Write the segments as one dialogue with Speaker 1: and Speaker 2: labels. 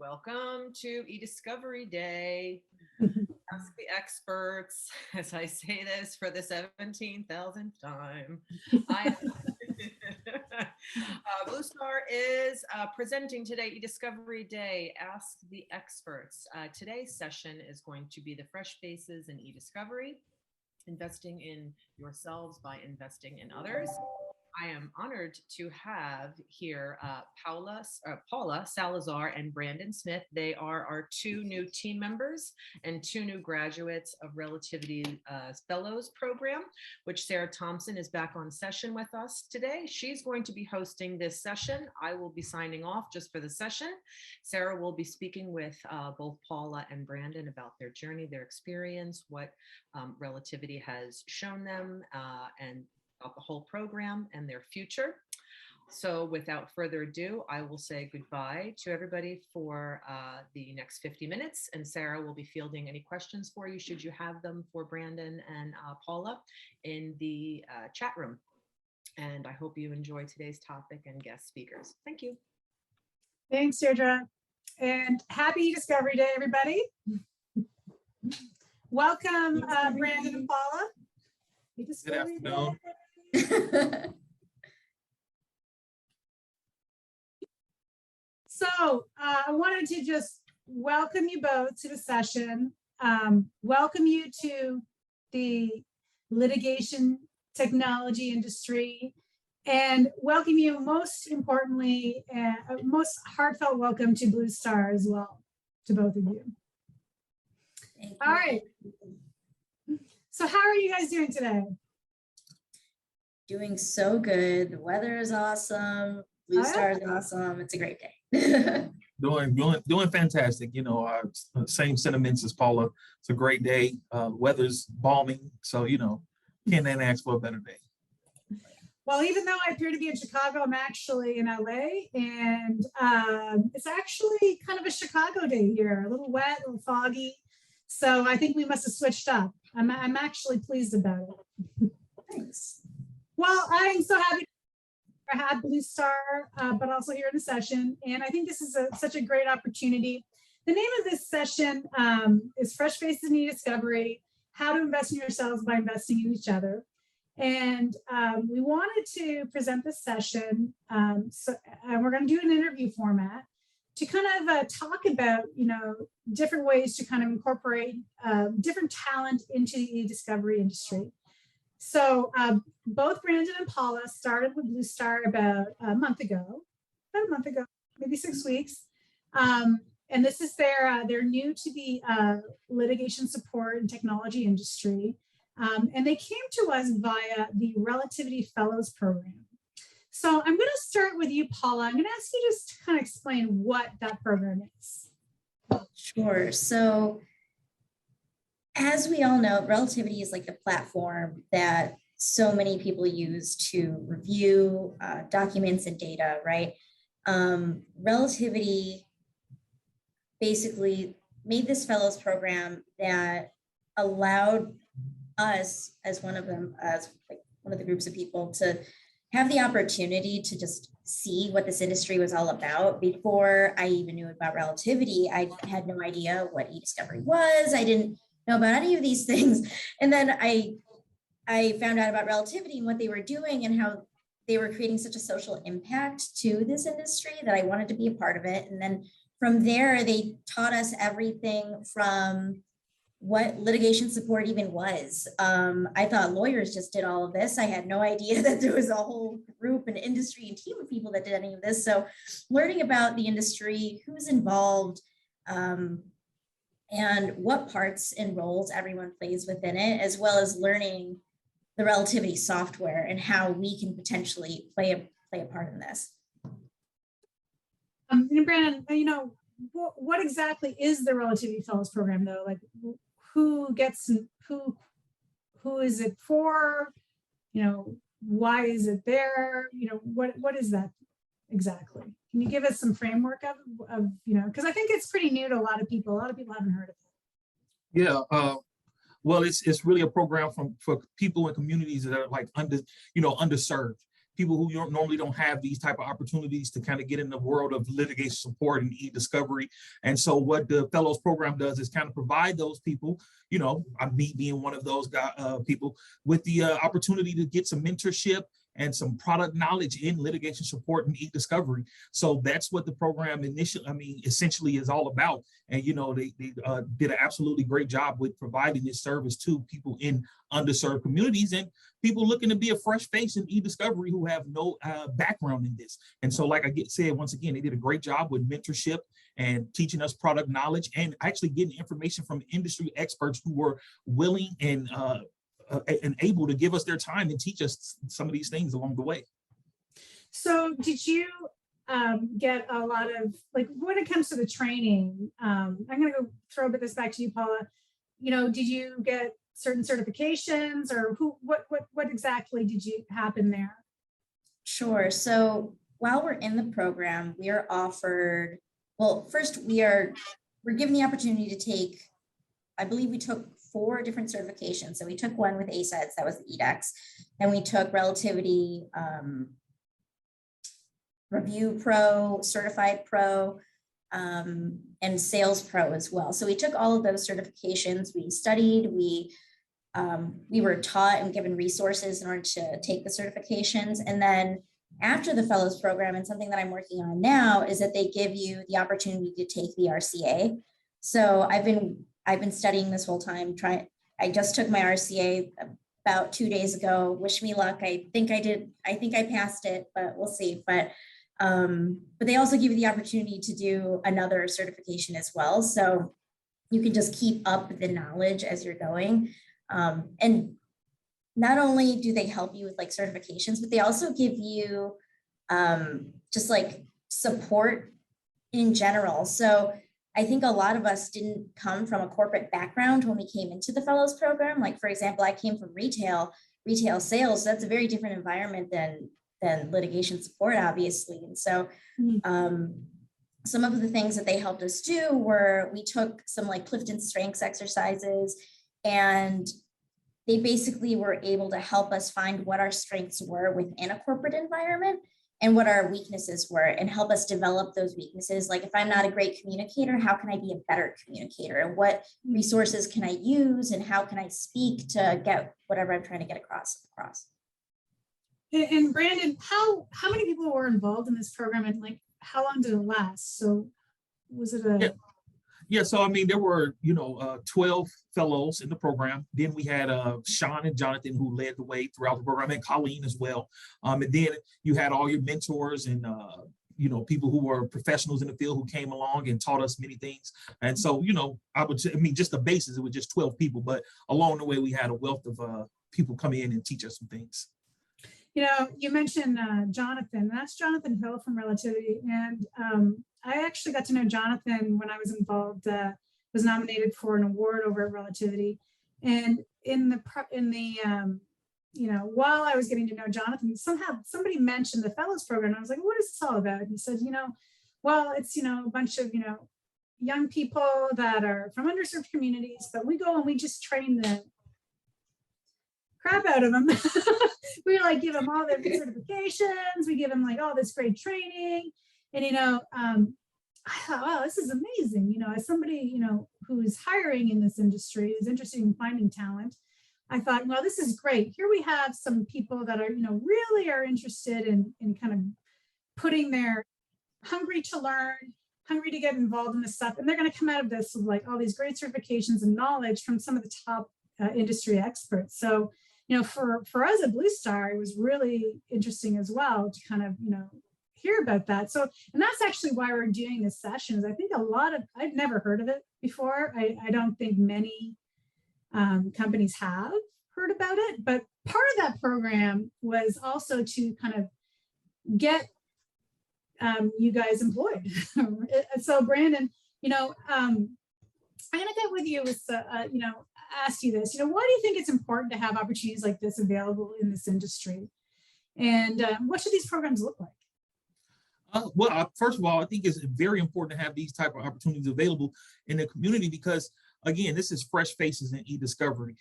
Speaker 1: welcome to eDiscovery Day. Ask the experts, as I say this for the 17,000th time. BlueStar is presenting today eDiscovery Day, Ask the Experts. Today's session is going to be the fresh faces in eDiscovery, investing in yourselves by investing in others. I am honored to have here Paola, Salazar, and Brandon Smith. They are our two new team members and two new graduates of Relativity Fellows Program, which Sarah Thompson is back on session with us today. She's going to be hosting this session. I will be signing off just for the session. Sarah will be speaking with both Paola and Brandon about their journey, their experience, what Relativity has shown them, and about the whole program and their future. So without further ado, I will say goodbye to everybody for the next 50 minutes, and Sarah will be fielding any questions for you should you have them for Brandon and Paola in the chat room. And I hope you enjoy today's topic and guest speakers. Thank you.
Speaker 2: Thanks, Deirdre. And happy eDiscovery Day, everybody. Welcome, Brandon and Paola.
Speaker 3: Good afternoon.
Speaker 2: So I wanted to just welcome you both to the session, welcome you to the litigation technology industry, and welcome you most importantly, most heartfelt welcome to BlueStar as well, to both of you. All right. So how are you guys doing today?
Speaker 4: Doing so good. The weather is awesome. BlueStar is awesome. It's a great day.
Speaker 3: doing fantastic. You know, same sentiments as Paula. It's a great day. Weather's balmy, so you know, can't ask for a better day.
Speaker 2: Well, even though I appear to be in Chicago, I'm actually in LA, and it's actually kind of a Chicago day here. A little wet, a little foggy. So I think we must have switched up. I'm actually pleased about it.
Speaker 4: Thanks.
Speaker 2: Well, I'm so happy to have BlueStar, but also here in the session. And I think this is such a great opportunity. The name of this session is Fresh Faces in eDiscovery, How to Invest in Yourselves by Investing in Each Other. And we wanted to present this session, and we're going to do an interview format to kind of talk about, you know, different ways to kind of incorporate different talent into the eDiscovery industry. So both Brandon and Paola started with BlueStar about a month ago, maybe 6 weeks. And this is they're new to the litigation support and technology industry. And they came to us via the Relativity Fellows Program. So I'm going to start with you, Paola. I'm going to ask you just to kind of explain what that program is.
Speaker 4: Sure. So as we all know, Relativity is like the platform that so many people use to review documents and data, right? Relativity basically made this fellows program that allowed us as one of the groups of people to have the opportunity to just see what this industry was all about. Before I even knew about Relativity, I had no idea what eDiscovery was. I didn't know about any of these things. And then I found out about Relativity and what they were doing and how they were creating such a social impact to this industry that I wanted to be a part of it. And then from there, they taught us everything from what litigation support even was. I thought lawyers just did all of this. I had no idea that there was a whole group and industry and team of people that did any of this. So learning about the industry, who's involved, and what parts and roles everyone plays within it, as well as learning the Relativity software and how we can potentially play a part in this.
Speaker 2: And Brandon, you know, what exactly is the Relativity Fellows Program, though? Like, who gets who is it for? You know, why is it there? You know, what is that exactly? Can you give us some framework of you know, because I think it's pretty new to a lot of people. A lot of people haven't heard of it.
Speaker 3: Yeah, well, it's really a program for people in communities that are like underserved. people who normally don't have these type of opportunities to kind of get in the world of litigation support and eDiscovery. And so what the Fellows Program does is kind of provide those people, you know, me being one of those people, with the opportunity to get some mentorship and some product knowledge in litigation support and eDiscovery. So that's what the program essentially is all about. And, you know, they did an absolutely great job with providing this service to people in underserved communities and people looking to be a fresh face in eDiscovery who have no background in this. And so, like I said, once again, they did a great job with mentorship and teaching us product knowledge and actually getting information from industry experts who were willing and able to give us their time and teach us some of these things along the way.
Speaker 2: So did you get a lot of, like, when it comes to the training, I'm going to go throw this back to you, Paula. You know, did you get certain certifications, or what exactly did you happen there?
Speaker 4: Sure. So while we're in the program, we are offered, well, first we're given the opportunity to take, I believe we took 4 different certifications. So we took one with ASETS, that was the EDEX. Then we took Relativity Review Pro, Certified Pro, and Sales Pro as well. So we took all of those certifications. We studied, we were taught and given resources in order to take the certifications. And then after the Fellows Program, and something that I'm working on now, is that they give you the opportunity to take the RCA. So I've been studying this whole time. I just took my RCA about 2 days ago. Wish me luck. I think I did. I think I passed it, but we'll see. But they also give you the opportunity to do another certification as well. So you can just keep up the knowledge as you're going. And not only do they help you with like certifications, but they also give you just like support in general. So I think a lot of us didn't come from a corporate background when we came into the Fellows Program. Like, for example, I came from retail sales. So that's a very different environment than litigation support, obviously. And so some of the things that they helped us do were, we took some like Clifton Strengths exercises, and they basically were able to help us find what our strengths were within a corporate environment and what our weaknesses were, and help us develop those weaknesses. Like, if I'm not a great communicator, how can I be a better communicator? And what resources can I use, and how can I speak to get whatever I'm trying to get across?
Speaker 2: And Brandon, how many people were involved in this program, and like, how long did it last? So was it a...
Speaker 3: Yeah, so I mean, there were, 12 fellows in the program. Then we had Sean and Jonathan, who led the way throughout the program, and Colleen as well. And then you had all your mentors and people who were professionals in the field who came along and taught us many things. And so, just the basis, it was just 12 people, but along the way we had a wealth of people come in and teach us some things.
Speaker 2: You know, you mentioned Jonathan. That's Jonathan Hill from Relativity, and I actually got to know Jonathan when I was involved. Was nominated for an award over at Relativity, and while I was getting to know Jonathan, somehow somebody mentioned the Fellows Program. And I was like, "What is this all about?" And he said, "Well, it's a bunch of young people that are from underserved communities, but we go and we just train the crap out of them." We like give them all their certifications, we give them like all this great training, and I thought, wow, this is amazing. As somebody who is hiring in this industry, is interested in finding talent, I thought, well, this is great. Here we have some people that are really are interested in kind of putting their hungry to learn, hungry to get involved in this stuff, and they're going to come out of this with like all these great certifications and knowledge from some of the top industry experts. So for us at BlueStar, it was really interesting as well to kind of, hear about that. So, and that's actually why we're doing this session, is I think I've never heard of it before. I don't think many companies have heard about it, but part of that program was also to kind of get you guys employed. So Brandon, I'm going to get with you with, ask you this, why do you think it's important to have opportunities like this available in this industry? And what should these programs look like?
Speaker 3: First of all, I think it's very important to have these type of opportunities available in the community because, again, this is fresh faces in eDiscovery.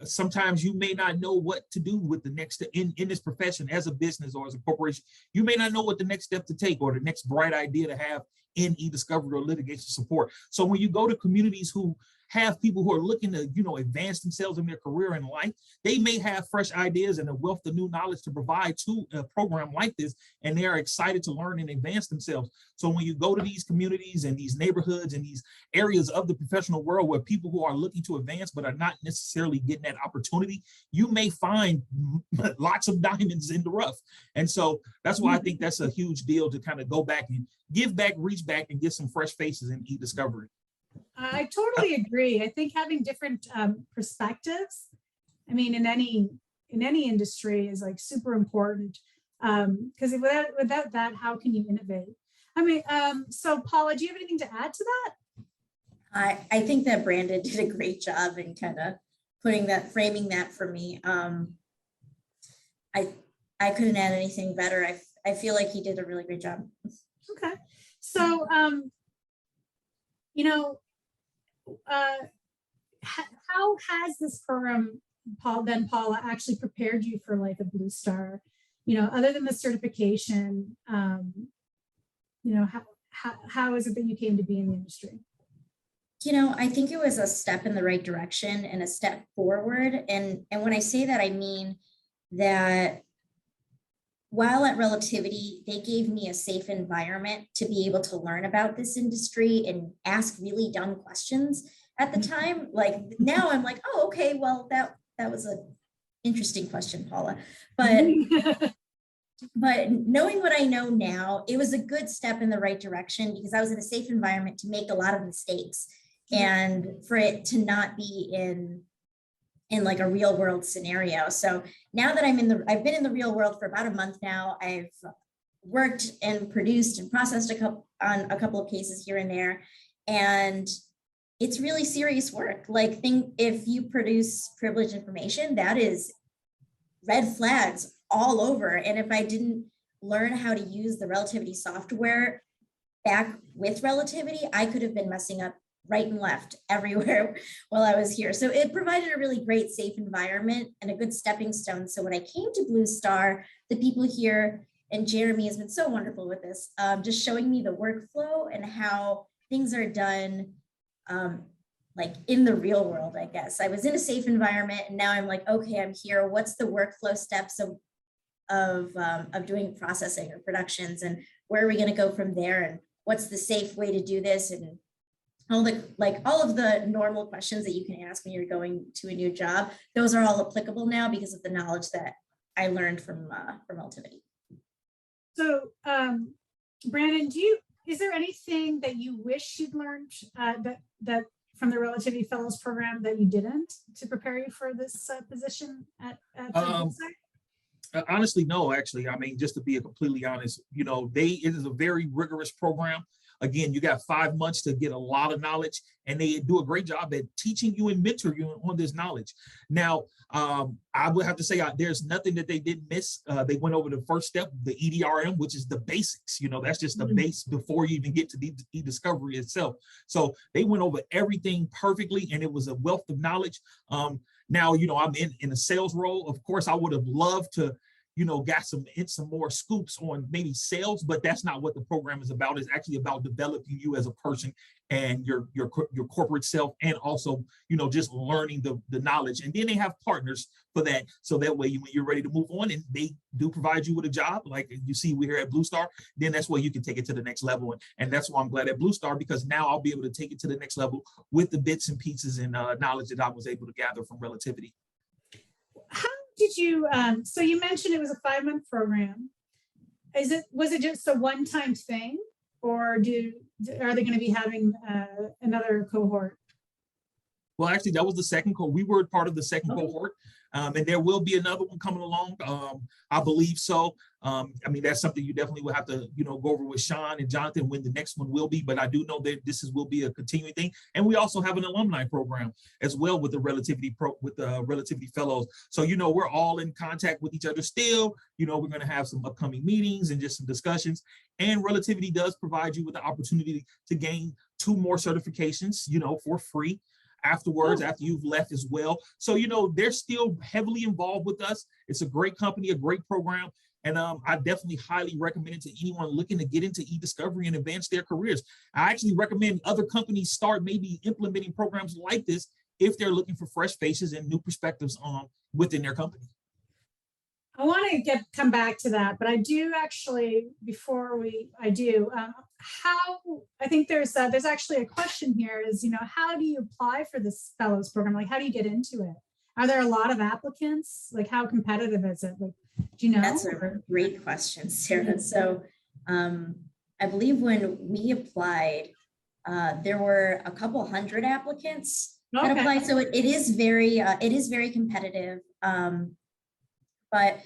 Speaker 3: sometimes you may not know what to do with the next in this profession as a business or as a corporation. You may not know what the next step to take or the next bright idea to have in eDiscovery or litigation support. So when you go to communities who have people who are looking to, advance themselves in their career and life, they may have fresh ideas and a wealth of new knowledge to provide to a program like this, and they are excited to learn and advance themselves. So when you go to these communities and these neighborhoods and these areas of the professional world where people who are looking to advance but are not necessarily getting that opportunity, you may find lots of diamonds in the rough. And so that's why I think that's a huge deal to kind of go back and give back, reach back, and get some fresh faces in eDiscovery.
Speaker 2: I totally agree. I think having different perspectives, I mean, in any industry is like super important, because without that, how can you innovate? I mean, so Paula, do you have anything to add to that?
Speaker 4: I think that Brandon did a great job in kind of framing that for me. I couldn't add anything better. I feel like he did a really great job.
Speaker 2: Okay, so how has this program, Paula, actually prepared you for like a BlueStar? Other than the certification, how is it that you came to be in the industry?
Speaker 4: I think it was a step in the right direction and a step forward. And when I say that, I mean that while at Relativity, they gave me a safe environment to be able to learn about this industry and ask really dumb questions at the time. Like now I'm like, oh, okay, well, that was an interesting question, Paula. But knowing what I know now, it was a good step in the right direction because I was in a safe environment to make a lot of mistakes and for it to not be in like a real world scenario. So now that I've been in the real world for about a month now. I've worked and produced and processed on a couple of cases here and there. And it's really serious work. Like if you produce privileged information, that is red flags all over. And if I didn't learn how to use the Relativity software back with Relativity, I could have been messing up right and left everywhere while I was here. So it provided a really great, safe environment and a good stepping stone. So when I came to BlueStar, the people here, and Jeremy has been so wonderful with this, just showing me the workflow and how things are done like in the real world, I guess. I was in a safe environment and now I'm like, okay, I'm here. What's the workflow steps of doing processing or productions, and where are we going to go from there? And what's the safe way to do this? And all of the normal questions that you can ask when you're going to a new job, those are all applicable now because of the knowledge that I learned from Relativity.
Speaker 2: So, Brandon, is there anything that you wish you'd learned that from the Relativity Fellows Program that you didn't to prepare you for this position at
Speaker 3: honestly, no, actually. I mean, just to be completely honest, it is a very rigorous program. Again, you got 5 months to get a lot of knowledge, and they do a great job at teaching you and mentoring you on this knowledge. Now, I would have to say there's nothing that they didn't miss. They went over the first step, the EDRM, which is the basics. That's just the base before you even get to the eDiscovery itself. So they went over everything perfectly, and it was a wealth of knowledge. Now, I'm in a sales role. Of course, I would have loved to got some more scoops on maybe sales, but that's not what the program is about. It's actually about developing you as a person and your corporate self, and also, just learning the knowledge. And then they have partners for that. So that way, when you're ready to move on and they do provide you with a job, like you see we're here at BlueStar, then that's where you can take it to the next level. And that's why I'm glad at BlueStar, because now I'll be able to take it to the next level with the bits and pieces and knowledge that I was able to gather from Relativity.
Speaker 2: How did you, so you mentioned it was a 5-month program. Was it just a one-time thing, or are they going to be having another cohort?
Speaker 3: Well, actually, that was the second cohort. We were part of the second cohort, and there will be another one coming along. I believe so. I mean, that's something you definitely will have to, go over with Sean and Jonathan when the next one will be. But I do know that will be a continuing thing. And we also have an alumni program as well with the Relativity Fellows. So, we're all in contact with each other still. We're going to have some upcoming meetings and just some discussions. And Relativity does provide you with the opportunity to gain 2 more certifications, for free. afterwards, after you've left as well. So, you know, they're still heavily involved with us. It's a great company, a great program. And I definitely highly recommend it to anyone looking to get into eDiscovery and advance their careers. I actually recommend other companies start maybe implementing programs like this if they're looking for fresh faces and new perspectives within their company.
Speaker 2: I want to come back to that, but I do actually, before how I think there's actually a question here is, you know, how do you apply for this fellows program? Like, how do you get into it? Are there a lot of applicants? Like, how competitive is it? Like, do you know?
Speaker 4: That's a great question, Sarah. So I believe when we applied, there were a couple hundred applicants that applied. So it is very competitive. But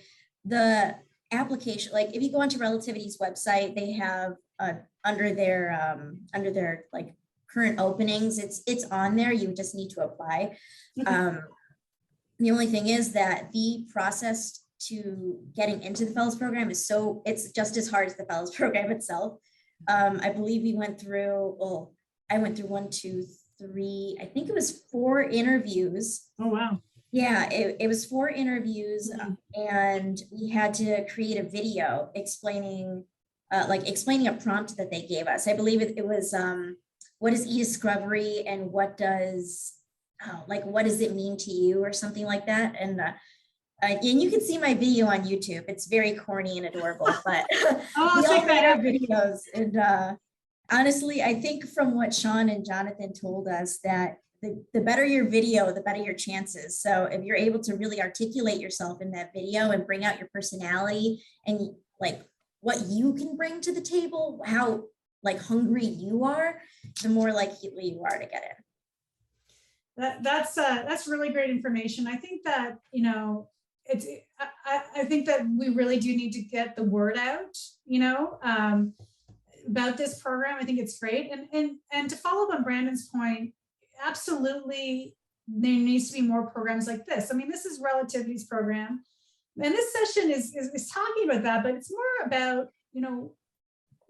Speaker 4: the application, like if you go onto Relativity's website, they have under their like current openings, it's on there. You just need to apply. The only thing is that the process to getting into the fellows program it's just as hard as the fellows program itself. I believe I went through 1, 2, 3, I think it was 4 interviews.
Speaker 2: Oh, wow.
Speaker 4: Yeah, it was 4 interviews, and we had to create a video explaining a prompt that they gave us. I believe it was what is eDiscovery and what does it mean to you or something like that. And you can see my video on YouTube. It's very corny and adorable, but we all made our videos. And honestly, I think from what Sean and Jonathan told us that the better your video, the better your chances. So if you're able to really articulate yourself in that video and bring out your personality and like what you can bring to the table, how like hungry you are, the more likely you are to get in.
Speaker 2: That's really great information. I think that, you know, I think that we really do need to get the word out, you know, about this program. I think it's great. And to follow up on Brandon's point, absolutely, there needs to be more programs like this. I mean, this is Relativity's program, and this session is talking about that, but it's more about, you know,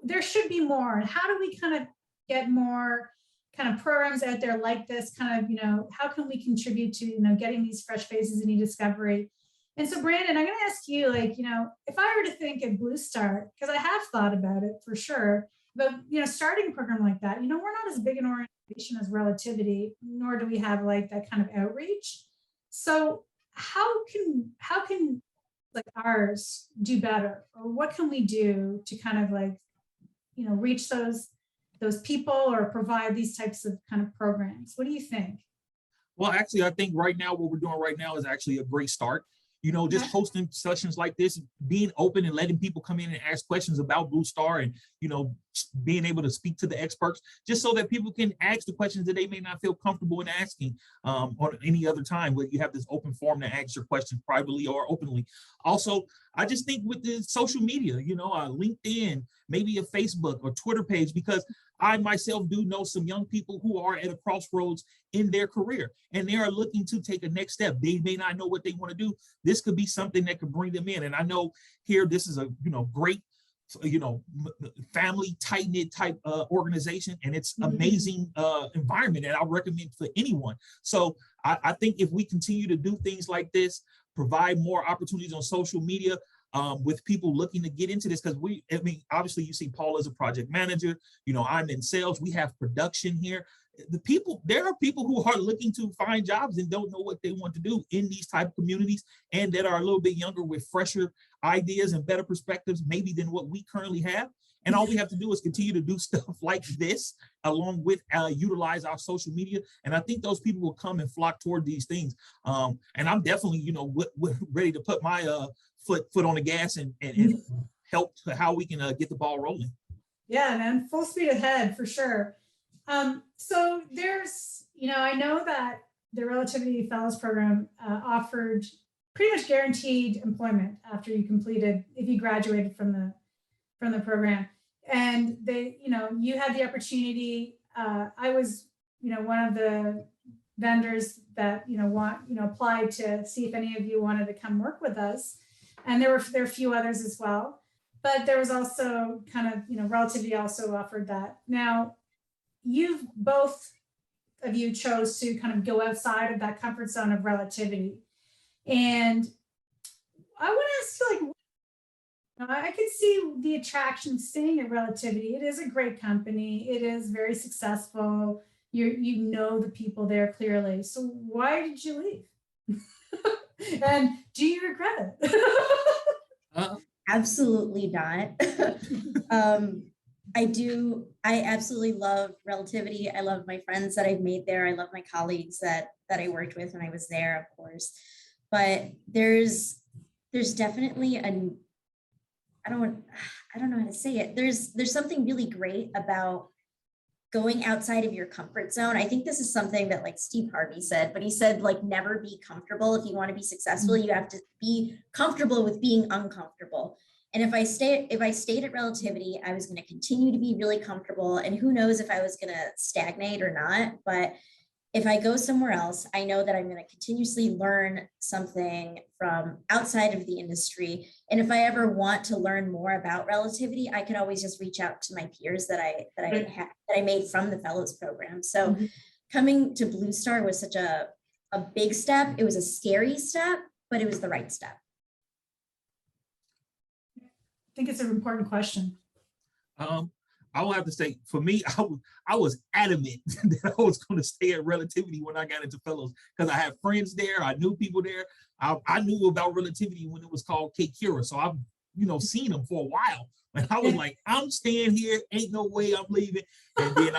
Speaker 2: there should be more. And how do we kind of get more kind of programs out there like this? Kind of, you know, how can we contribute to, you know, getting these fresh faces in eDiscovery? And so, Brandon, I'm going to ask you, like, you know, if I were to think of BlueStar, because I have thought about it for sure, but, you know, starting a program like that, you know, we're not as big an organization as Relativity, nor do we have like that kind of outreach. So how can like ours do better, or what can we do to kind of like, you know, reach those people or provide these types of kind of programs? What do you think?
Speaker 3: Well, actually, I think right now, what we're doing right now is actually a great start. You know, just hosting sessions like this, being open and letting people come in and ask questions about BlueStar and, you know, being able to speak to the experts, just so that people can ask the questions that they may not feel comfortable in asking on any other time, where you have this open forum to ask your questions privately or openly. Also, I just think with the social media, you know, LinkedIn, maybe a Facebook or Twitter page, because I myself do know some young people who are at a crossroads in their career and they are looking to take a next step. They may not know what they want to do. This could be something that could bring them in. And I know here, this is a, you know, great, you know, family tight-knit type organization, and it's amazing environment that I recommend for anyone. So I think if we continue to do things like this, provide more opportunities on social media, with people looking to get into this, because I mean, obviously you see Paul as a project manager, you know, I'm in sales, we have production here. There are people who are looking to find jobs and don't know what they want to do in these type of communities, and that are a little bit younger with fresher ideas and better perspectives maybe than what we currently have. And all we have to do is continue to do stuff like this, along with utilize our social media. And I think those people will come and flock toward these things. And I'm definitely, you know, ready to put my foot on the gas and help to how we can get the ball rolling.
Speaker 2: Yeah, man, full speed ahead for sure. So there's, you know, I know that the Relativity Fellows Program offered pretty much guaranteed employment after you completed, if you graduated from the program. And they, you know, you had the opportunity. I was, you know, one of the vendors that, you know, applied to see if any of you wanted to come work with us. And there were a few others as well. But there was also kind of, you know, Relativity also offered that. Now, you've both of you chose to kind of go outside of that comfort zone of relativity. And I want to ask you, like, I could see the attraction staying at Relativity. It is a great company. It is very successful. You know the people there clearly. So why did you leave? And do you regret it?
Speaker 4: Absolutely not. I absolutely love Relativity. I love my friends that I've made there. I love my colleagues that I worked with when I was there, of course. But there's definitely I don't know how to say it. There's something really great about going outside of your comfort zone. I think this is something that like Steve Harvey said, but he said, like, never be comfortable. If you want to be successful, you have to be comfortable with being uncomfortable. And if I stayed at Relativity, I was going to continue to be really comfortable. And who knows if I was going to stagnate or not. But if I go somewhere else, I know that I'm going to continuously learn something from outside of the industry. And if I ever want to learn more about Relativity, I could always just reach out to my peers that I made from the Fellows Program. So coming to BlueStar was such a big step. It was a scary step, but it was the right step.
Speaker 2: I think it's an important question.
Speaker 3: I will have to say, for me, I was adamant that I was going to stay at Relativity when I got into Fellows, because I had friends there. I knew people there. I knew about Relativity when it was called K Cura. So I've, seen them for a while. And I was like, I'm staying here. Ain't no way I'm leaving. And then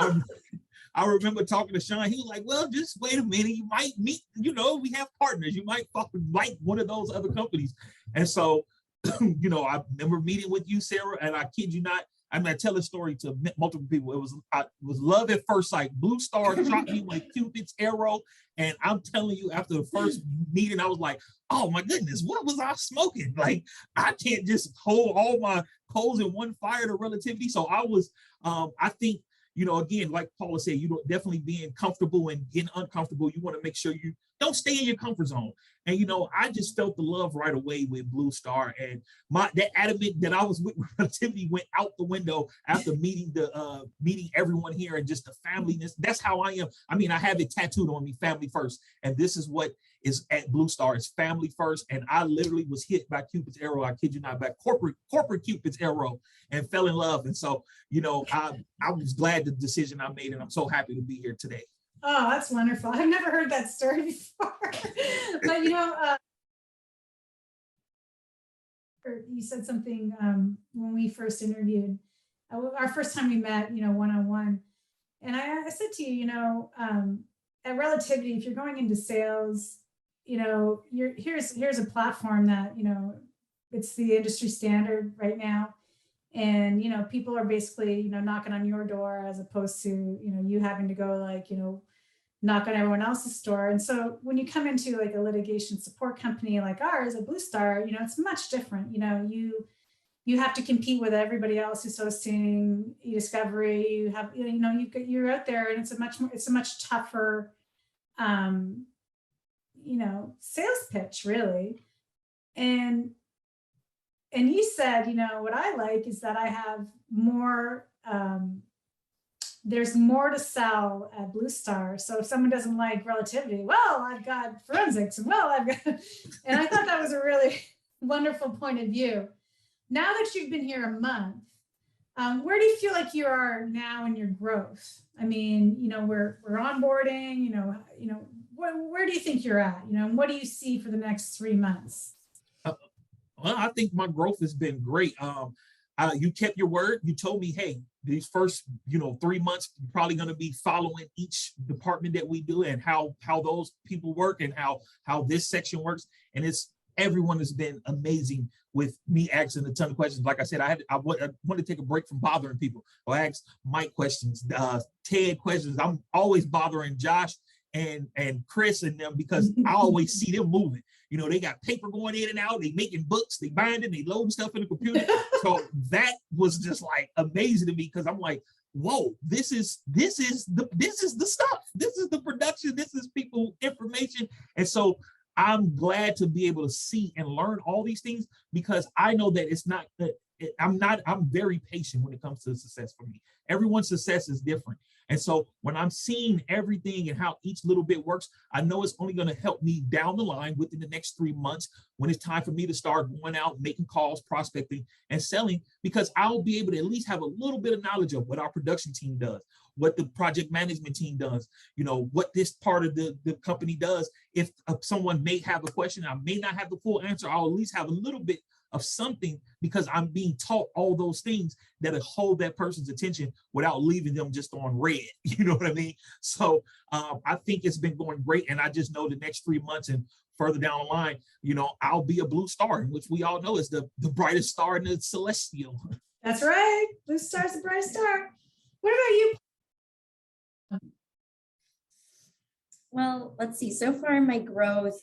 Speaker 3: I remember talking to Sean. He was like, well, just wait a minute. You might meet, we have partners. You might like one of those other companies. And so, I remember meeting with you, Sarah, and I kid you not, I tell a story to multiple people. It was love at first sight. BlueStar shot me like Cupid's arrow. And I'm telling you, after the first meeting, I was like, oh my goodness, what was I smoking? Like, I can't just hold all my coals in one fire to Relativity. So I was, I think, again, like Paula said, definitely being comfortable and getting uncomfortable. You want to make sure you don't stay in your comfort zone. And, I just felt the love right away with BlueStar, and that adamant that I was with Relativity went out the window after meeting everyone here and just the familyness. That's how I am. I have it tattooed on me, family first. And this is what is at BlueStar. It's family first. And I literally was hit by Cupid's arrow. I kid you not, by corporate Cupid's arrow, and fell in love. And so, I was glad the decision I made, and I'm so happy to be here today.
Speaker 2: Oh, that's wonderful. I've never heard that story before. But, you said something when we first interviewed, our first time we met, one-on-one. And I said to you, at Relativity, if you're going into sales, here's a platform that, it's the industry standard right now. And, people are basically, knocking on your door as opposed to, you having to go like, knock on everyone else's door. And so when you come into like a litigation support company like ours at BlueStar, it's much different. You have to compete with everybody else who's hosting eDiscovery. You have, you're out there, and it's a much tougher, sales pitch, really. And you said, what I like is that I have more, there's more to sell at BlueStar. So if someone doesn't like Relativity, well, I've got forensics, and and I thought that was a really wonderful point of view. Now that you've been here a month, where do you feel like you are now in your growth? We're onboarding, where do you think you're at? What do you see for the next 3 months?
Speaker 3: Well, I think my growth has been great. You kept your word. You told me, hey, these first, 3 months, you're probably going to be following each department that we do, and how those people work, and how this section works. And everyone has been amazing with me asking a ton of questions. Like I said, I want to take a break from bothering people. I ask Mike questions, Ted questions. I'm always bothering Josh and Chris and them, because I always see them moving. They got paper going in and out. They making books, they binding, they loading stuff in the computer. So that was just like amazing to me, because I'm like, whoa, this is the stuff. This is the production. This is people information. And so I'm glad to be able to see and learn all these things, because I know that it's not I'm very patient when it comes to success for me. Everyone's success is different. And so when I'm seeing everything and how each little bit works, I know it's only going to help me down the line within the next 3 months when it's time for me to start going out, making calls, prospecting, and selling, because I'll be able to at least have a little bit of knowledge of what our production team does, what the project management team does, what this part of the company does. If someone may have a question, I may not have the full answer, I'll at least have a little bit of something, because I'm being taught all those things that'll hold that person's attention without leaving them just on red. You know what I mean? So I think it's been going great. And I just know the next 3 months and further down the line, I'll be a blue star, which we all know is the brightest star in the celestial.
Speaker 2: That's right. Blue star's the brightest star. What about you?
Speaker 4: Well, let's see. So far, my growth,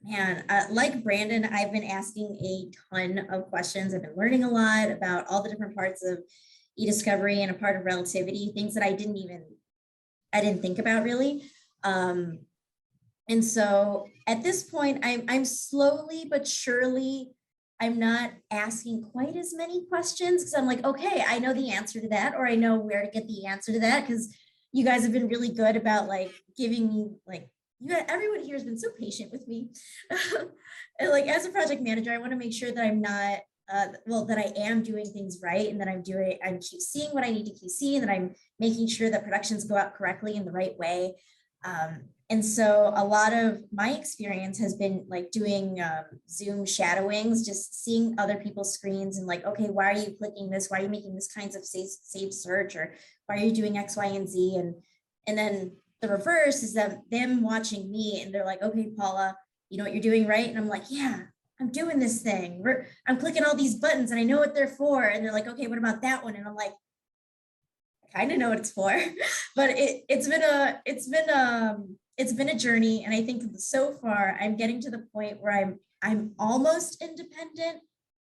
Speaker 4: man, like Brandon, I've been asking a ton of questions. I've been learning a lot about all the different parts of eDiscovery and a part of relativity, things that I didn't think about really. And so at this point, I'm slowly but surely, I'm not asking quite as many questions, because I'm like, okay, I know the answer to that, or I know where to get the answer to that, because you guys have been really good about like giving me like, everyone here has been so patient with me. And like, as a project manager, I want to make sure that I'm not, that I am doing things right, and that I'm keep seeing what I need to keep seeing, and that I'm making sure that productions go out correctly in the right way. And so a lot of my experience has been like doing Zoom shadowings, just seeing other people's screens and like, okay, why are you clicking this? Why are you making this kinds of saved search? Or why are you doing X, Y, and Z? And then the reverse is that them watching me and they're like, okay, Paula, you know what you're doing, right? And I'm like, yeah, I'm doing this thing. I'm clicking all these buttons and I know what they're for. And they're like, okay, what about that one? And I'm like, I kind of know what it's for, but it's been a journey. And I think so far I'm getting to the point where I'm almost independent.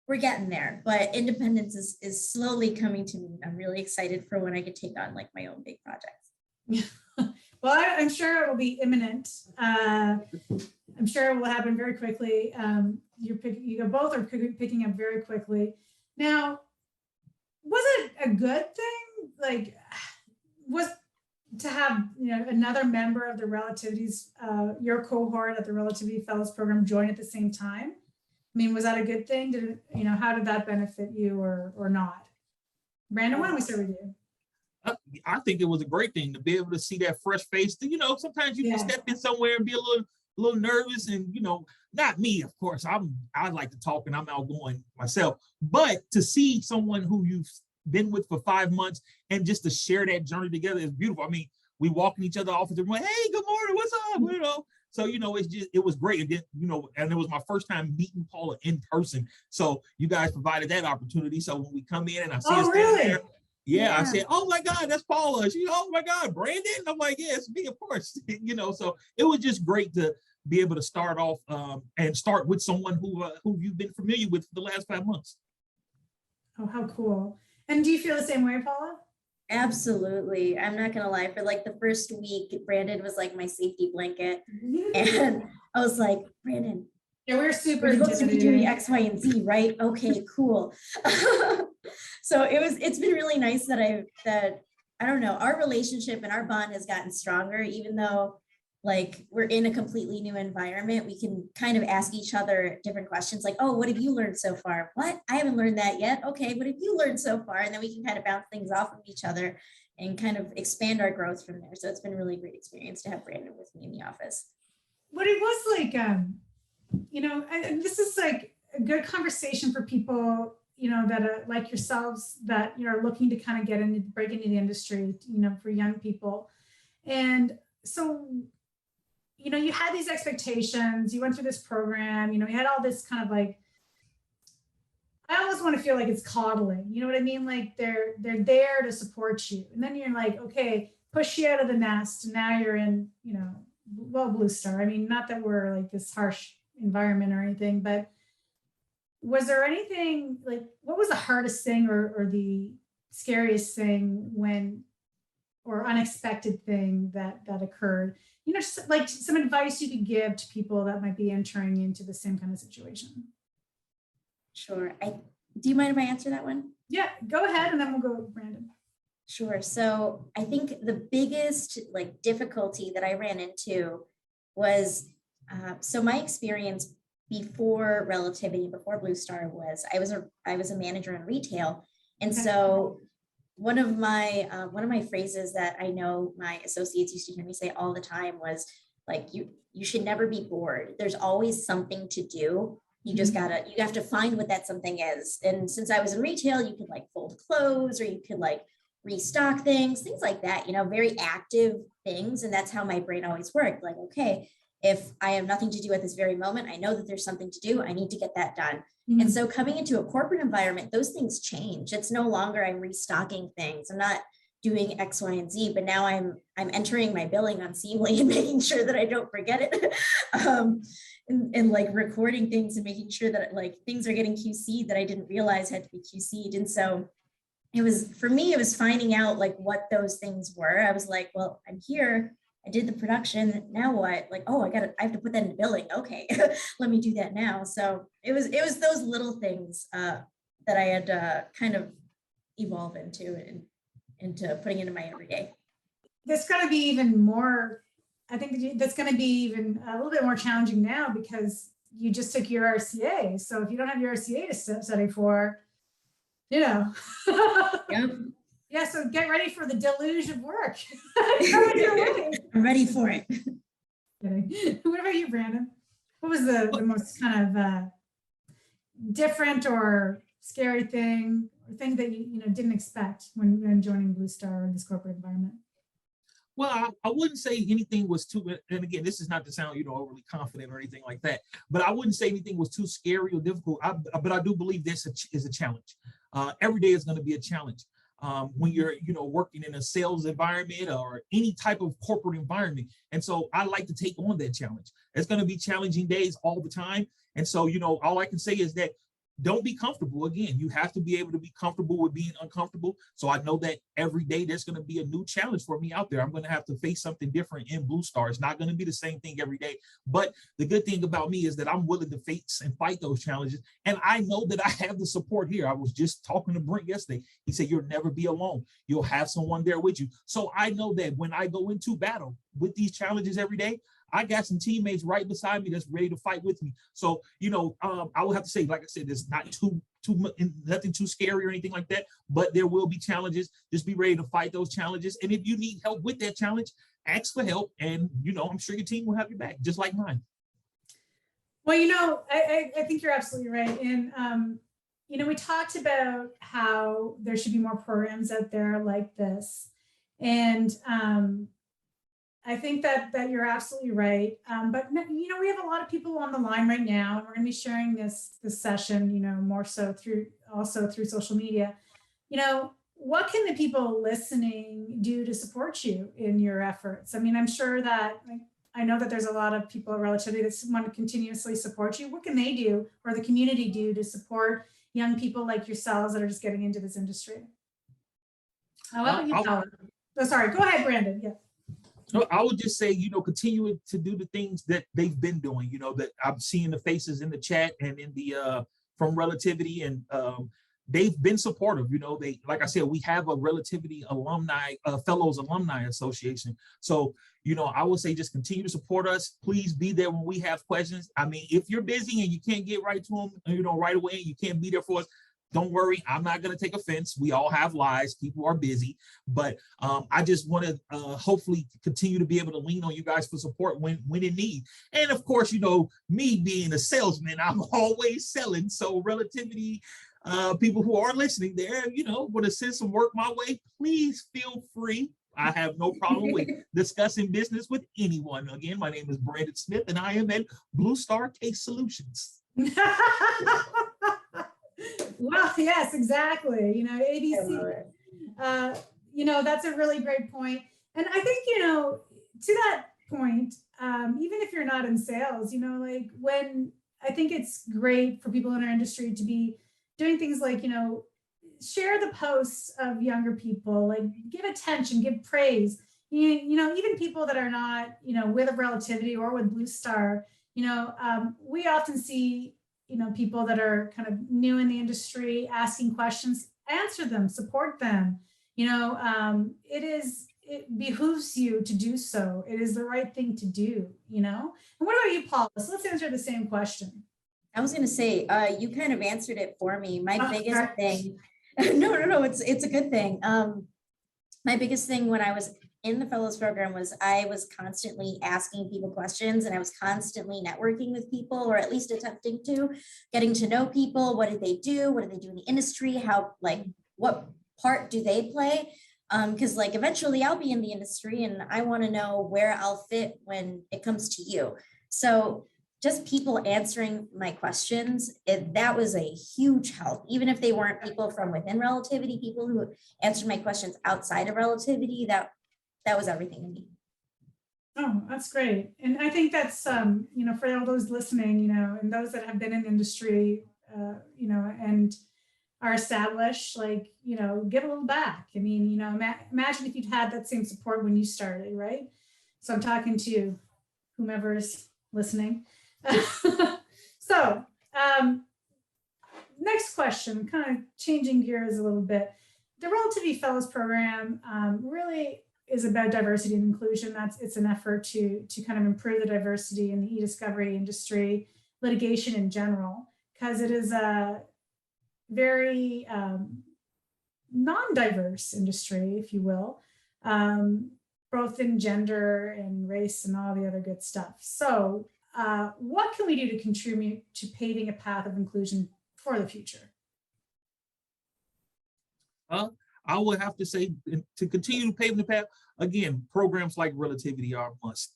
Speaker 4: We're getting there, but independence is slowly coming to me. I'm really excited for when I can take on like my own big projects.
Speaker 2: Well, I'm sure it will be imminent. I'm sure it will happen very quickly. You both are picking up very quickly. Now, was it a good thing? Like, was to have another member of the Relativities, your cohort at the Relativity Fellows Program, join at the same time? I mean, was that a good thing? Did it, how did that benefit you or not? Brandon, why don't we start with you?
Speaker 3: I think it was a great thing to be able to see that fresh face. Sometimes you can step in somewhere and be a little nervous, and not me, of course. I like to talk and I'm outgoing myself, but to see someone who you've been with for 5 months and just to share that journey together is beautiful. I mean, we walk in each other off the room, hey, good morning, what's up? So, it was great. Again, and it was my first time meeting Paula in person. So you guys provided that opportunity. So when we come in and I see her standing there, yeah, I said, oh my God, that's Paula. She, oh my God, Brandon. I'm like, yeah, it's me, of course. So it was just great to be able to start off and start with someone who you've been familiar with for the last 5 months.
Speaker 2: Oh, how cool. And do you feel the same way, Paula?
Speaker 4: Absolutely. I'm not going to lie. For like the first week, Brandon was like my safety blanket. And I was like, Brandon,
Speaker 2: yeah, we're super
Speaker 4: we're supposed to be doing X, Y, and Z, right? Okay, cool. So it's been really nice that I don't know, our relationship and our bond has gotten stronger, even though like we're in a completely new environment. We can kind of ask each other different questions like, oh, what have you learned so far? What? I haven't learned that yet. Okay, what have you learned so far? And then we can kind of bounce things off of each other and kind of expand our growth from there. So it's been a really great experience to have Brandon with me in the office.
Speaker 2: What it was like, and this is like a good conversation for people, that are like yourselves, that are looking to kind of break into the industry, for young people. And so, you had these expectations, you went through this program, you had all this kind of like, I always want to feel like it's coddling, you know what I mean? Like they're there to support you. And then you're like, okay, push you out of the nest. And now you're in, BlueStar. I mean, not that we're like this harsh environment or anything, but was there anything like, what was the hardest thing or the scariest thing or unexpected thing that occurred? Just like some advice you could give to people that might be entering into the same kind of situation.
Speaker 4: Sure. Do you mind if I answer that one?
Speaker 2: Yeah, go ahead, and then we'll go with Brandon.
Speaker 4: Sure. So I think the biggest like difficulty that I ran into was, so my experience before Relativity, before BlueStar was I was a manager in retail, and
Speaker 2: Okay.
Speaker 4: so one of my phrases that I know my associates used to hear me say all the time was like, you should never be bored. There's always something to do. You just you have to find what that something is. And since I was in retail, you could like fold clothes, or you could like restock things like that, very active things. And that's how my brain always worked. Like, okay, if I have nothing to do at this very moment, I know that there's something to do. I need to get that done.
Speaker 2: Mhm.
Speaker 4: And so coming into a corporate environment, those things change. It's no longer I'm restocking things. I'm not doing X, Y, and Z, but now I'm entering my billing unseemly and making sure that I don't forget it. And like recording things and making sure that like things are getting QC'd that I didn't realize had to be QC'd. And so for me, it was finding out like what those things were. I was like, well, I'm here. I did the production. Now what? Like, oh, I have to put that in billing. Okay, let me do that now. So it was those little things that I had to kind of evolve into putting into my everyday.
Speaker 2: That's going to be even more, I think that's going to be even a little bit more challenging now because you just took your RCA. So if you don't have your RCA to study for,
Speaker 4: Yep.
Speaker 2: Yeah, so get ready for the deluge of work.
Speaker 4: I'm ready for it.
Speaker 2: What about you, Brandon? What was the most kind of different or scary thing, or thing that you didn't expect when joining BlueStar or this corporate environment?
Speaker 3: Well, I wouldn't say anything was too, and again, this is not to sound, overly confident or anything like that, but I wouldn't say anything was too scary or difficult. But I do believe this is a challenge. Every day is going to be a challenge. When you're, working in a sales environment or any type of corporate environment. And so I like to take on that challenge. It's going to be challenging days all the time. And so, all I can say is that don't be comfortable. Again, you have to be able to be comfortable with being uncomfortable. So I know that every day there's going to be a new challenge for me out there. I'm going to have to face something different in BlueStar. It's not going to be the same thing every day. But the good thing about me is that I'm willing to face and fight those challenges. And I know that I have the support here. I was just talking to Brent yesterday. He said, you'll never be alone. You'll have someone there with you. So I know that when I go into battle with these challenges every day, I got some teammates right beside me that's ready to fight with me. So, I will have to say, like I said, there's not nothing too scary or anything like that, but there will be challenges. Just be ready to fight those challenges. And if you need help with that challenge, ask for help. And, I'm sure your team will have your back, just like mine.
Speaker 2: Well, I think you're absolutely right. And, we talked about how there should be more programs out there like this. And, I think that you're absolutely right. But we have a lot of people on the line right now, and we're going to be sharing this session, more so through social media. What can the people listening do to support you in your efforts? I mean, I'm sure that I know that there's a lot of people at Relativity that want to continuously support you. What can they do, or the community do, to support young people like yourselves that are just getting into this industry? How about you, Paola? Oh, sorry. Go ahead, Brandon. Yeah.
Speaker 3: I would just say, continue to do the things that they've been doing, that I'm seeing the faces in the chat and in the from Relativity, and they've been supportive. Like I said, we have a Relativity Fellows Alumni Association. So, I would say just continue to support us. Please be there when we have questions. I mean, if you're busy and you can't get right to them, right away, and you can't be there for us, don't worry, I'm not going to take offense. We all have lives. People are busy. But I just want to hopefully continue to be able to lean on you guys for support when in need. And of course, me being a salesman, I'm always selling. So Relativity, people who are listening there, want to send some work my way, please feel free. I have no problem with discussing business with anyone. Again, my name is Brandon Smith, and I am at BlueStar Case Solutions.
Speaker 2: Well, yes, exactly. ABC, that's a really great point. And I think, to that point, even if you're not in sales, when I think it's great for people in our industry to be doing things like, share the posts of younger people, like give attention, give praise, even people that are not, with a Relativity or with BlueStar, we often see, people that are kind of new in the industry, asking questions, answer them, support them. It behooves you to do so. It is the right thing to do, And what about you, Paula? So let's answer the same question.
Speaker 4: I was going to say, you kind of answered it for me. My biggest
Speaker 2: sorry.
Speaker 4: thing, no, it's a good thing. My biggest thing when I was in the fellows program was I was constantly asking people questions, and I was constantly networking with people, or at least attempting to, getting to know people. What did they do? What do they do in the industry? How, what part do they play? Because eventually I'll be in the industry, and I want to know where I'll fit when it comes to you. So just people answering my questions, that was a huge help. Even if they weren't people from within Relativity, people who answered my questions outside of Relativity, that was everything to me.
Speaker 2: Oh, that's great. And I think that's, for all those listening, and those that have been in the industry, and are established, give a little back. I mean, imagine if you'd had that same support when you started, right? So I'm talking to whomever's listening. So next question, kind of changing gears a little bit. The Relativity Fellows Program really is about diversity and inclusion. It's an effort to kind of improve the diversity in the eDiscovery industry, litigation in general, because it is a very non-diverse industry, if you will, both in gender and race and all the other good stuff. So what can we do to contribute to paving a path of inclusion for the future?
Speaker 3: I would have to say, to continue paving the path, again, programs like Relativity are a must.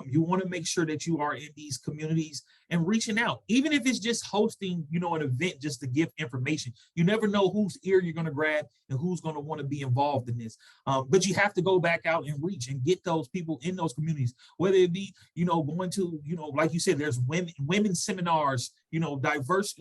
Speaker 3: You want to make sure that you are in these communities and reaching out, even if it's just hosting, an event just to give information. You never know whose ear you're going to grab and who's going to want to be involved in this. But you have to go back out and reach and get those people in those communities, whether it be, going to, like you said, there's women's seminars, diverse,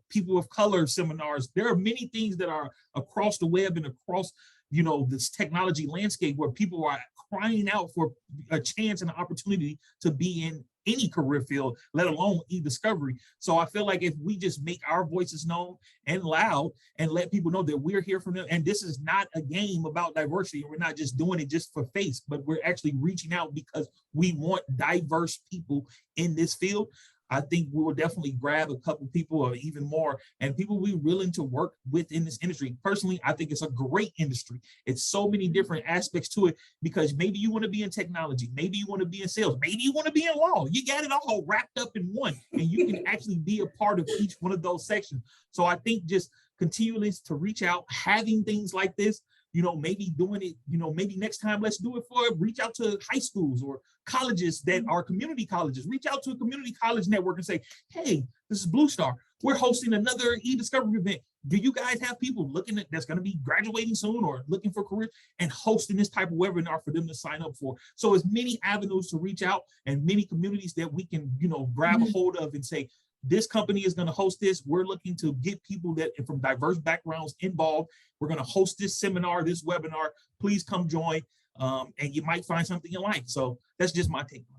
Speaker 3: people of color seminars. There are many things that are across the web and across this technology landscape where people are crying out for a chance and an opportunity to be in any career field, let alone eDiscovery. So I feel like if we just make our voices known and loud and let people know that we're here for them, and this is not a game about diversity, we're not just doing it just for face, but we're actually reaching out because we want diverse people in this field. I think we will definitely grab a couple people or even more, and people will be willing to work with in this industry. Personally, I think it's a great industry. It's so many different aspects to it, because maybe you want to be in technology, maybe you want to be in sales, maybe you want to be in law. You got it all wrapped up in one, and you can actually be a part of each one of those sections. So I think just continuing to reach out, having things like this, maybe doing it, maybe next time let's do it reach out to high schools or colleges that are community colleges. Reach out to a community college network and say, hey, this is BlueStar. We're hosting another eDiscovery event. Do you guys have people looking at that's going to be graduating soon or looking for career, and hosting this type of webinar for them to sign up for? So as many avenues to reach out and many communities that we can, grab a hold of and say, this company is going to host this. We're looking to get people that from diverse backgrounds involved. We're going to host this seminar, this webinar. Please come join, and you might find something you like. So that's just my take on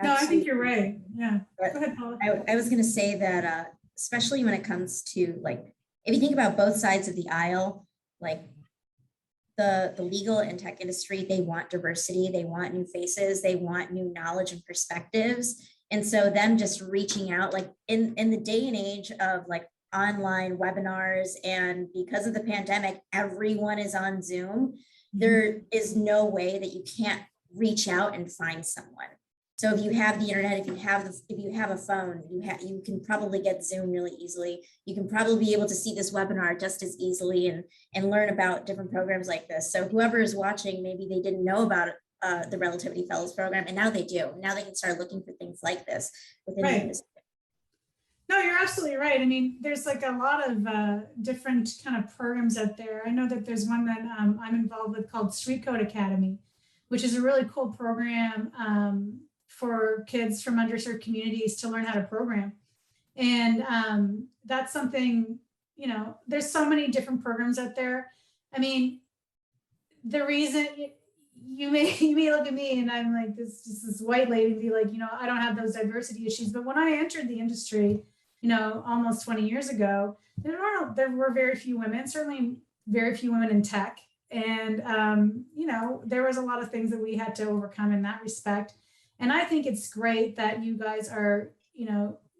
Speaker 3: it.
Speaker 2: No, I think you're right. Yeah. Go ahead, Paula.
Speaker 4: I was going to say that, especially when it comes to if you think about both sides of the aisle, the legal and tech industry, they want diversity, they want new faces, they want new knowledge and perspectives. And so them just reaching out, in the day and age of online webinars, and because of the pandemic, everyone is on Zoom. There is no way that you can't reach out and find someone. So if you have the internet, if you have a phone, you can probably get Zoom really easily. You can probably be able to see this webinar just as easily and learn about different programs like this. So whoever is watching, maybe they didn't know about it, the Relativity Fellows Program, and now they do. Now they can start looking for things like this within the industry.
Speaker 2: No, you're absolutely right. I mean, there's a lot of different kind of programs out there. I know that there's one that I'm involved with called Street Code Academy, which is a really cool program for kids from underserved communities to learn how to program. And that's something, there's so many different programs out there. I mean, the reason you may look at me and I'm like this white lady and be like, I don't have those diversity issues. But when I entered the industry, almost 20 years ago, there were very few women, certainly very few women in tech. And, there was a lot of things that we had to overcome in that respect. And I think it's great that you guys are,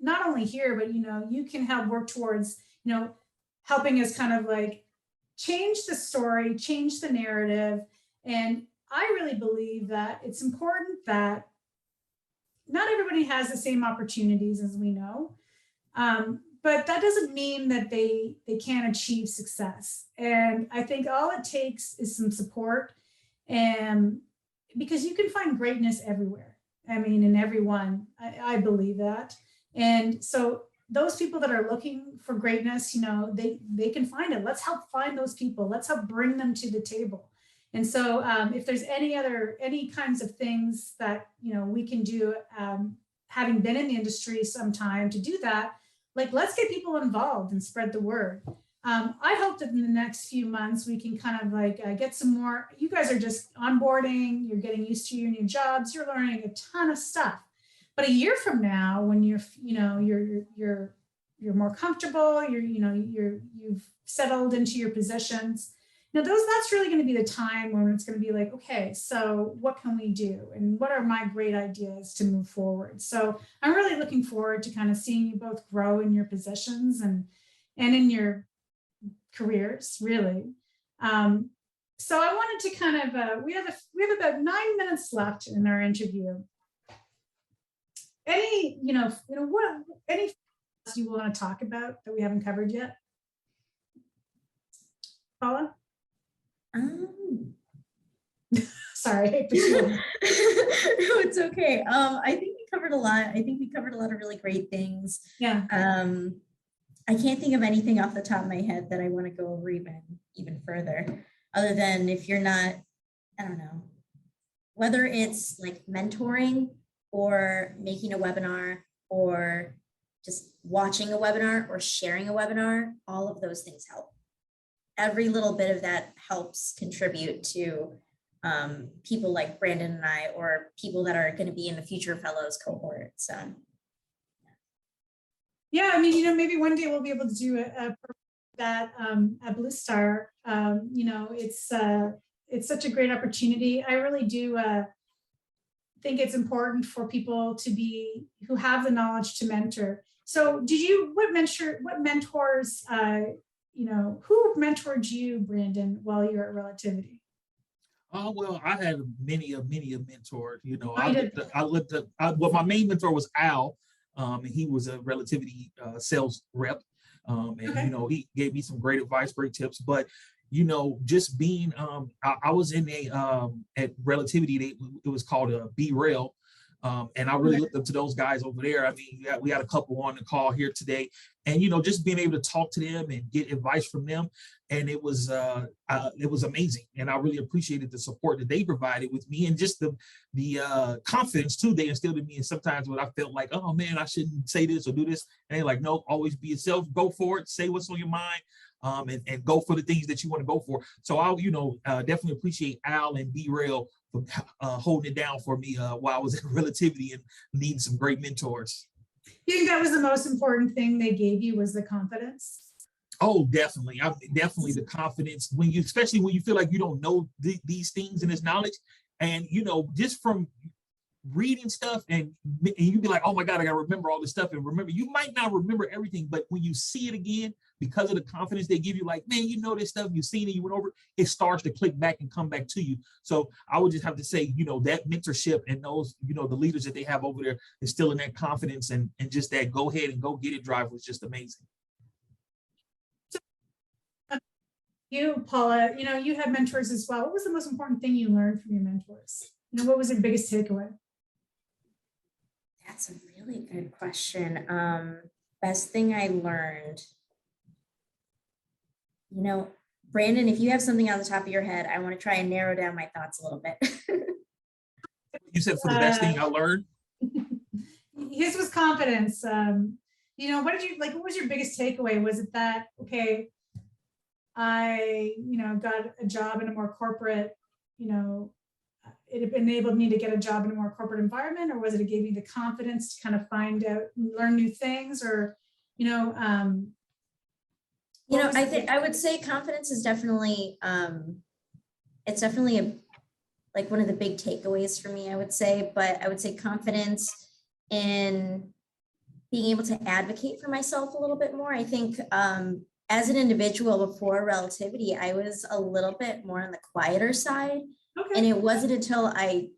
Speaker 2: not only here, but, you can help work towards, helping us kind of like change the story, change the narrative. And I really believe that it's important that not everybody has the same opportunities, as we know. But that doesn't mean that they can't achieve success. And I think all it takes is some support, and because you can find greatness everywhere. I mean, in everyone, I believe that. And so those people that are looking for greatness, they can find it. Let's help find those people. Let's help bring them to the table. And so if there's any kinds of things that, we can do, having been in the industry some time to do that, like, let's get people involved and spread the word. I hope that in the next few months, we can kind of like get some more, you guys are just onboarding, you're getting used to your new jobs, you're learning a ton of stuff. But a year from now, when you're more comfortable, you've settled into your positions, that's really going to be the time when it's going to be like, okay, so what can we do? And what are my great ideas to move forward? So I'm really looking forward to kind of seeing you both grow in your positions and in your careers, really. So I wanted to kind of, we have about 9 minutes left in our interview. Any you want to talk about that we haven't covered yet? Paula? Sorry.
Speaker 4: No, it's okay. I think we covered a lot. I think we covered a lot of really great things.
Speaker 2: Yeah.
Speaker 4: I can't think of anything off the top of my head that I want to go over even further, other than if you're not, I don't know, whether it's like mentoring or making a webinar or just watching a webinar or sharing a webinar, all of those things help. Every little bit of that helps contribute to people like Brandon and I, or people that are going to be in the future fellows cohort. So,
Speaker 2: yeah, I mean, maybe one day we'll be able to do that at BlueStar. It's such a great opportunity. I really do think it's important for people who have the knowledge to mentor. So, what mentors? Who mentored you, Brandon, while you were at Relativity?
Speaker 3: Oh, well, I had many a mentor.
Speaker 2: Well,
Speaker 3: my main mentor was Al, and he was a Relativity sales rep. And,
Speaker 2: okay.
Speaker 3: He gave me some great advice, great tips. But, just being, I was in at Relativity, it was called a B-Rail. And I really looked up to those guys over there. I mean, we had a couple on the call here today, and just being able to talk to them and get advice from them, and it was amazing. And I really appreciated the support that they provided with me, and just the confidence too they instilled in me. And sometimes when I felt like, oh man, I shouldn't say this or do this, and they're like, no, always be yourself, go for it, say what's on your mind. And go for the things that you want to go for. So I'll, definitely appreciate Al and B-Rail for holding it down for me while I was at Relativity and needing some great mentors.
Speaker 2: You think that was the most important thing they gave you, was the confidence?
Speaker 3: Oh, definitely. Definitely the confidence especially when you feel like you don't know these things and this knowledge, and just from reading stuff and you'd be like, oh my God, I gotta remember all this stuff. And remember, you might not remember everything, but when you see it again, because of the confidence they give you, like, man, this stuff, you've seen it, you went over it, starts to click back and come back to you. So I would just have to say, that mentorship and those, the leaders that they have over there instilling that confidence and just that go ahead and go get it drive was just amazing.
Speaker 2: You, Paula, you had mentors as well. What was the most important thing you learned from your mentors? What was your biggest takeaway?
Speaker 4: That's a really good question. Best thing I learned, Brandon, if you have something on the top of your head, I want to try and narrow down my thoughts a little bit.
Speaker 3: You said for the best thing I learned?
Speaker 2: His was confidence. What was your biggest takeaway? Was it that, okay, I, got a job in a more corporate, it enabled me to get a job in a more corporate environment, or was it gave me the confidence to kind of find out, learn new things, or,
Speaker 4: I would say confidence is definitely, it's definitely like one of the big takeaways for me, I would say, but I would say confidence in being able to advocate for myself a little bit more. I think as an individual before Relativity, I was a little bit more on the quieter side.
Speaker 2: Okay.
Speaker 4: And it wasn't until I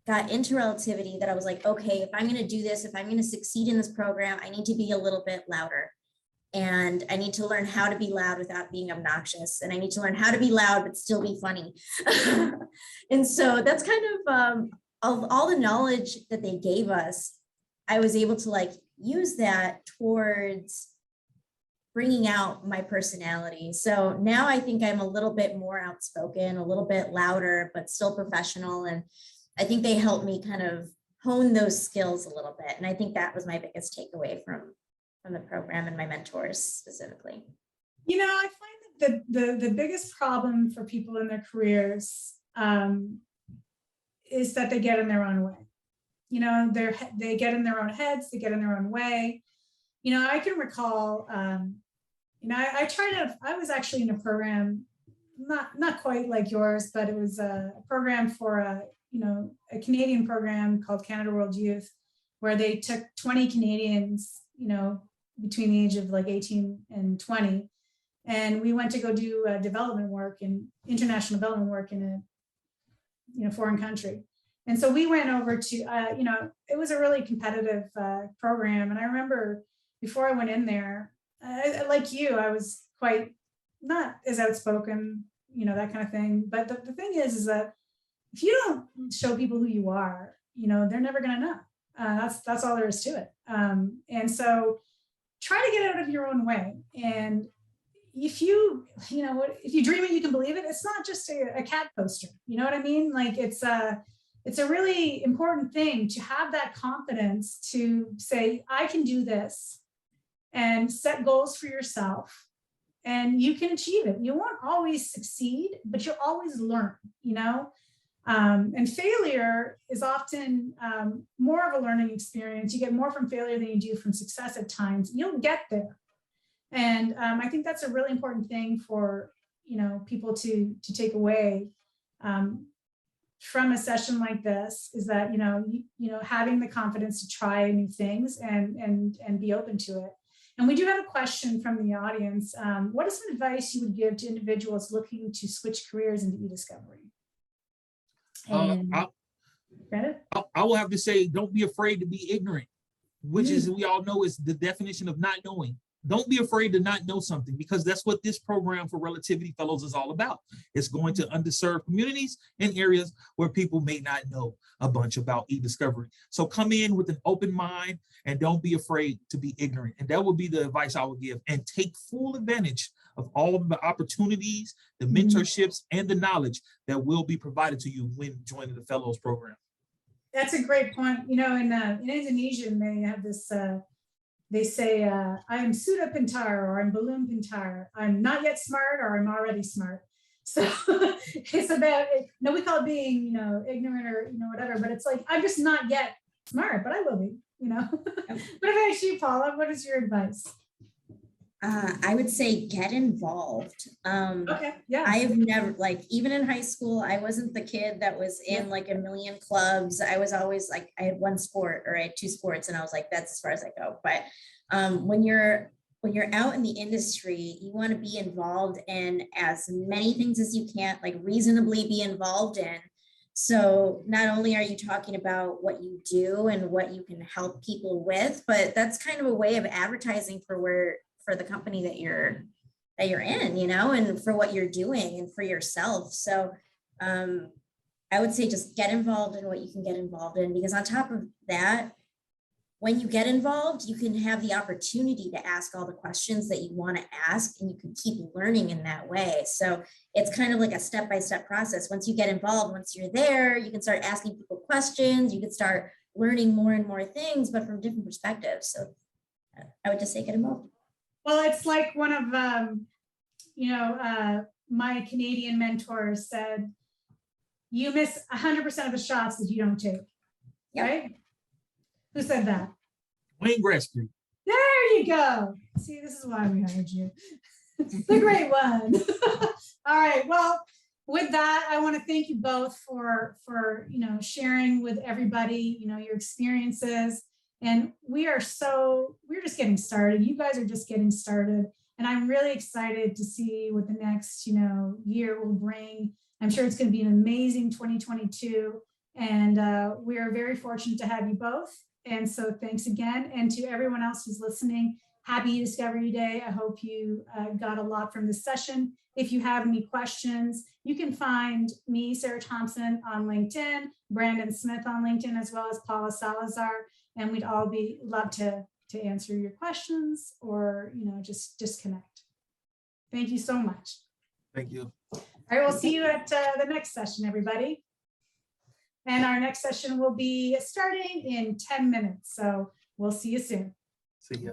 Speaker 4: got into Relativity that I was like, okay, if I'm going to do this, if I'm going to succeed in this program, I need to be a little bit louder. And I need to learn how to be loud without being obnoxious. And I need to learn how to be loud, but still be funny. And so that's kind of all the knowledge that they gave us. I was able to like use that towards bringing out my personality. So now I think I'm a little bit more outspoken, a little bit louder, but still professional. And I think they helped me kind of hone those skills a little bit. And I think that was my biggest takeaway from the program and my mentors specifically.
Speaker 2: I find that the biggest problem for people in their careers is that they get in their own way. They get in their own heads, they get in their own way. I can recall, I was actually in a program, not quite like yours, but it was a program for a Canadian program called Canada World Youth, where they took 20 Canadians, between the age of like 18 and 20. And we went to go do development work and international development work in a foreign country. And so we went over to, it was a really competitive program. And I remember before I went in there, like you, I was quite not as outspoken, that kind of thing. But the thing is that if you don't show people who you are, they're never going to know. That's all there is to it. And so try to get out of your own way. And if you dream it, you can believe it. It's not just a cat poster. You know what I mean? Like it's a really important thing to have that confidence to say, I can do this, and set goals for yourself, and you can achieve it. You won't always succeed, but you'll always learn, and failure is often more of a learning experience. You get more from failure than you do from success at times. You'll get there. And I think that's a really important thing for, people to take away from a session like this, is that, having the confidence to try new things and be open to it. And we do have a question from the audience. What is some advice you would give to individuals looking to switch careers into eDiscovery?
Speaker 3: I will have to say, don't be afraid to be ignorant, which is, we all know, is the definition of not knowing. Don't be afraid to not know something, because that's what this program for Relativity Fellows is all about. It's going to underserved communities in areas where people may not know a bunch about eDiscovery. So come in with an open mind and don't be afraid to be ignorant. And that would be the advice I would give. And take full advantage of all of the opportunities, the mentorships, and the knowledge that will be provided to you when joining the Fellows program.
Speaker 2: That's a great point. In Indonesia, they have this, they say, I am Suda Pintar, or I'm Balloon Pintar. I'm not yet smart, or I'm already smart. So it's about, we call it being, ignorant or, whatever, but it's like, I'm just not yet smart, but I will be, What about you, Paula? What is your advice?
Speaker 4: I would say get involved.
Speaker 2: Okay, yeah.
Speaker 4: I have never, even in high school, I wasn't the kid that was in a million clubs. I was always I had one sport, or I had two sports, and I was like, that's as far as I go. But when you're out in the industry, you want to be involved in as many things as you can, reasonably be involved in. So not only are you talking about what you do and what you can help people with, but that's kind of a way of advertising for the company that you're in, and for what you're doing and for yourself. So I would say just get involved in what you can get involved in, because on top of that, when you get involved, you can have the opportunity to ask all the questions that you want to ask, and you can keep learning in that way. So it's kind of like a step-by-step process. Once you get involved, once you're there, you can start asking people questions, you can start learning more and more things, but from different perspectives. So I would just say get involved.
Speaker 2: Well, it's like one of, my Canadian mentors said, you miss 100% of the shots that you don't take,
Speaker 4: Yep.
Speaker 2: right? Who said that?
Speaker 3: Wayne Gretzky.
Speaker 2: There you go. See, this is why we hired you. The great one. All right. Well, with that, I want to thank you both for sharing with everybody, your experiences. And we're just getting started. You guys are just getting started. And I'm really excited to see what the next, year will bring. I'm sure it's going to be an amazing 2022. And we are very fortunate to have you both. And so thanks again. And to everyone else who's listening, happy eDiscovery Day. I hope you got a lot from this session. If you have any questions, you can find me, Sarah Thompson, on LinkedIn, Brandon Smith on LinkedIn, as well as Paola Salazar. And we'd all love to answer your questions or, just connect. Thank you so much.
Speaker 3: Thank you.
Speaker 2: All right, we'll see you at the next session, everybody. And our next session will be starting in 10 minutes. So we'll see you soon.
Speaker 3: See ya.